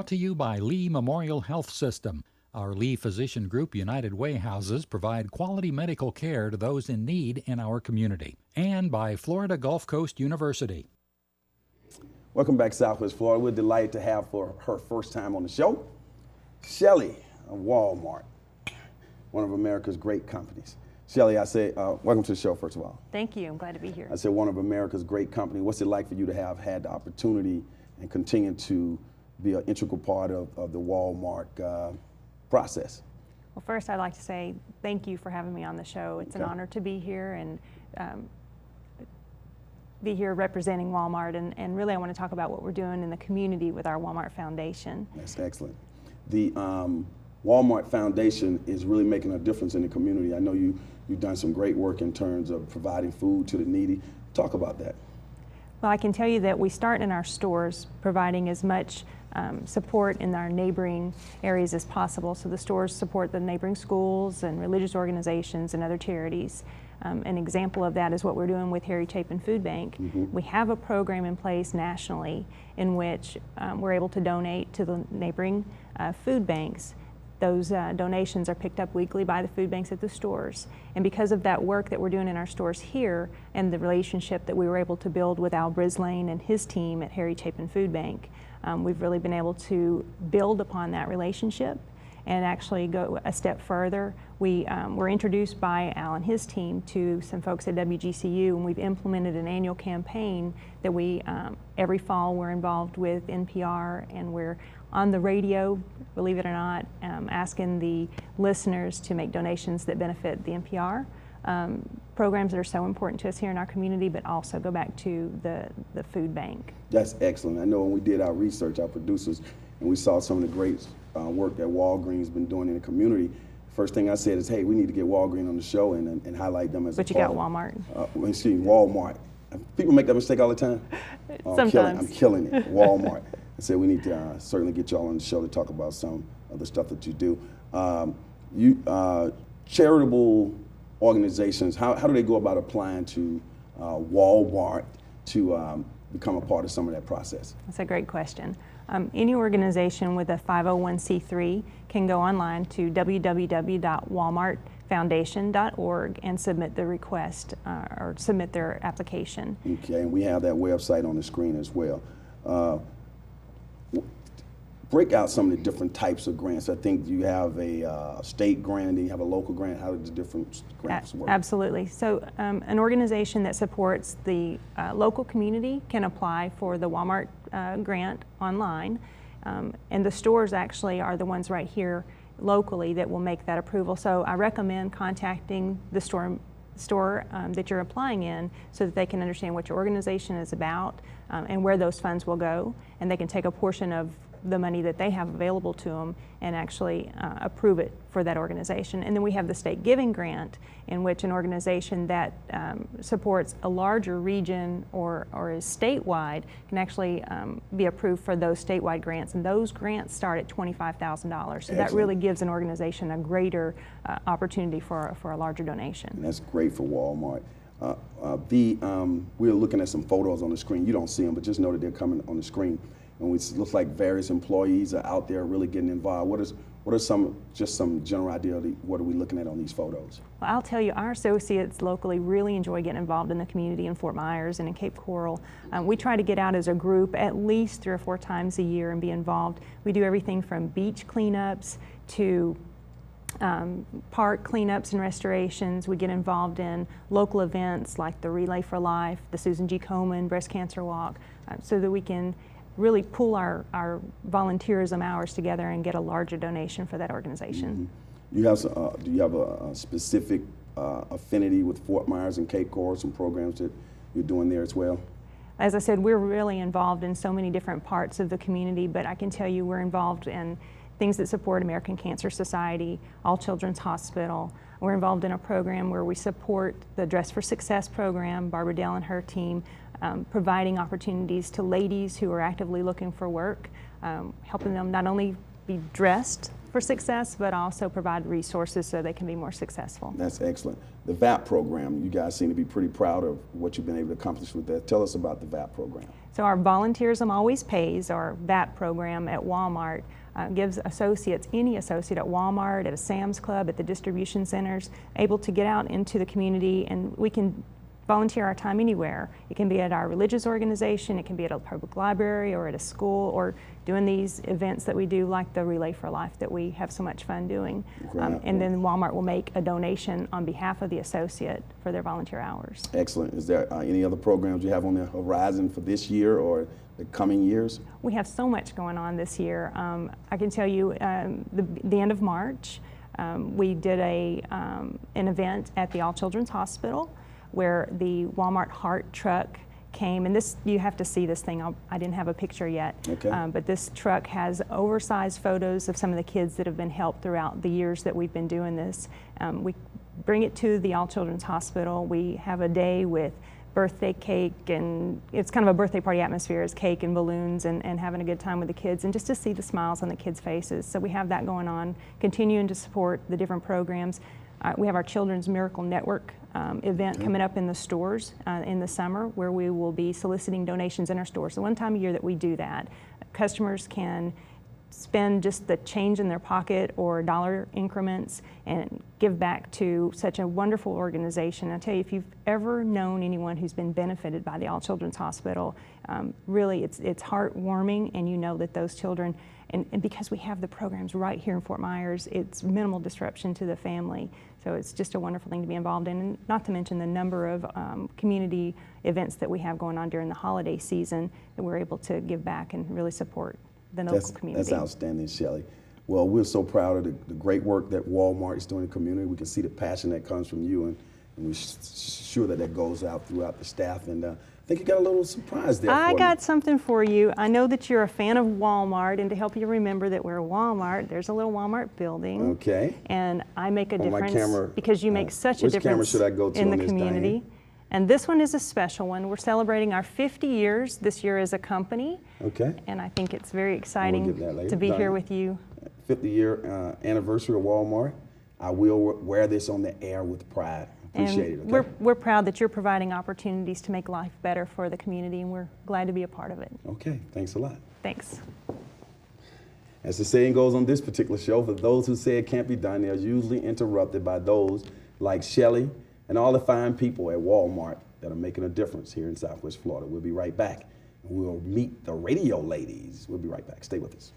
brought to you by Lee Memorial Health System. Our Lee Physician Group United Way houses provide quality medical care to those in need in our community. And by Florida Gulf Coast University. Welcome back, Southwest Florida. We're delighted to have for her first time on the show, Shelley of Walmart, one of America's great companies. Shelley, I say, welcome to the show, first of all. Thank you. I'm glad to be here. I said one of America's great companies. What's it like for you to have had the opportunity and continue to be an integral part of the Walmart process? Well, first, I'd like to say thank you for having me on the show. It's an honor to be here and be here representing Walmart. And really, I want to talk about what we're doing in the community with our Walmart Foundation. That's excellent. The Walmart Foundation is really making a difference in the community. I know you've done some great work in terms of providing food to the needy. Talk about that. Well, I can tell you that we start in our stores providing as much support in our neighboring areas as possible. So the stores support the neighboring schools and religious organizations and other charities. An example of that is what we're doing with Harry Chapin Food Bank. We have a program in place nationally in which we're able to donate to the neighboring food banks. Those donations are picked up weekly by the food banks at the stores. And because of that work that we're doing in our stores here and the relationship that we were able to build with Al Brislane and his team at Harry Chapin Food Bank, we've really been able to build upon that relationship and actually go a step further. We were introduced by Al and his team to some folks at WGCU, and we've implemented an annual campaign that we, every fall we're involved with NPR, and we're on the radio, believe it or not, asking the listeners to make donations that benefit the NPR programs that are so important to us here in our community, but also go back to the food bank. That's excellent. I know when we did our research, our producers, and we saw some of the great work that Walgreens been doing in the community, first thing I said is, hey, we need to get Walgreens on the show and highlight them as but a you part got Walmart. Excuse me, Walmart. People make that mistake all the time. Sometimes. I'm killing it. Walmart. I said we need to certainly get y'all on the show to talk about some of the stuff that you do. Charitable organizations, how do they go about applying to Walmart to become a part of some of that process? That's a great question. Any organization with a 501c3 can go online to www.walmartfoundation.org and submit the request or submit their application. Okay, and we have that website on the screen as well. Break out some of the different types of grants. I think you have a state grant and you have a local grant. How do the different grants work? Absolutely. So an organization that supports the local community can apply for the Walmart grant online. And the stores actually are the ones right here locally that will make that approval. So I recommend contacting the store that you're applying in so that they can understand what your organization is about and where those funds will go, and they can take a portion of the money that they have available to them and actually approve it for that organization. And then we have the state giving grant, in which an organization that supports a larger region or is statewide can actually be approved for those statewide grants, and those grants start at $25,000. So that really gives an organization a greater opportunity for a larger donation. And that's great for Walmart. We're looking at some photos on the screen. You don't see them, but just know that they're coming on the screen. And it looks like various employees are out there really getting involved. What are some general idea of what are we looking at on these photos? Well, I'll tell you, our associates locally really enjoy getting involved in the community in Fort Myers and in Cape Coral. We try to get out as a group at least 3 or 4 times a year and be involved. We do everything from beach cleanups to park cleanups and restorations. We get involved in local events like the Relay for Life, the Susan G. Komen Breast Cancer Walk, so that we can really pool our volunteerism hours together and get a larger donation for that organization. Mm-hmm. Do you have a specific affinity with Fort Myers and Cape Coral, some programs that you're doing there as well? As I said, we're really involved in so many different parts of the community, but I can tell you we're involved in things that support American Cancer Society, All Children's Hospital. We're involved in a program where we support the Dress for Success program, Barbara Dell and her team, providing opportunities to ladies who are actively looking for work, helping them not only be dressed for success, but also provide resources so they can be more successful. That's excellent. The VAP program, you guys seem to be pretty proud of what you've been able to accomplish with that. Tell us about the VAP program. So our Volunteerism Always Pays, our VAP program at Walmart, gives associates, any associate at Walmart, at a Sam's Club, at the distribution centers, able to get out into the community, and we can volunteer our time anywhere. It can be at our religious organization, it can be at a public library or at a school, or doing these events that we do like the Relay for Life that we have so much fun doing. And then Walmart will make a donation on behalf of the associate for their volunteer hours. Excellent. Is there any other programs you have on the horizon for this year or the coming years? We have so much going on this year. I can tell you the end of March, we did an event at the All Children's Hospital where the Walmart Heart truck came, and this, you have to see this thing. I didn't have a picture yet, okay. But this truck has oversized photos of some of the kids that have been helped throughout the years that we've been doing this. We bring it to the All Children's Hospital. We have a day with birthday cake, and it's kind of a birthday party atmosphere. It's cake and balloons and having a good time with the kids, and just to see the smiles on the kids' faces. So we have that going on, continuing to support the different programs. We have our Children's Miracle Network event coming up in the stores in the summer, where we will be soliciting donations in our stores. So one time a year that we do that, customers can spend just the change in their pocket or dollar increments and give back to such a wonderful organization. I tell you, if you've ever known anyone who's been benefited by the All Children's Hospital, really it's heartwarming, and you know that those children, and because we have the programs right here in Fort Myers, it's minimal disruption to the family. So it's just a wonderful thing to be involved in, and not to mention the number of community events that we have going on during the holiday season that we're able to give back and really support the local community. That's outstanding, Shelley. Well, we're so proud of the great work that Walmart is doing in the community. We can see the passion that comes from you, and we're sure that goes out throughout the staff. And I think you got a little surprise there. I got something for you. I know that you're a fan of Walmart, and to help you remember that we're Walmart, there's a little Walmart building. Okay. And I make a difference camera, because you make such a difference should I go to in on the this, community. Diane? And this one is a special one. We're celebrating our 50 years this year as a company. Okay. And I think it's very exciting to be here with you. 50-year anniversary of Walmart. I will wear this on the air with pride. Appreciate it. Okay? We're proud that you're providing opportunities to make life better for the community, and we're glad to be a part of it. Okay, thanks a lot. Thanks. As the saying goes on this particular show, for those who say it can't be done, they're usually interrupted by those like Shelley and all the fine people at Walmart that are making a difference here in Southwest Florida. We'll be right back, and we'll meet the radio ladies. We'll be right back. Stay with us.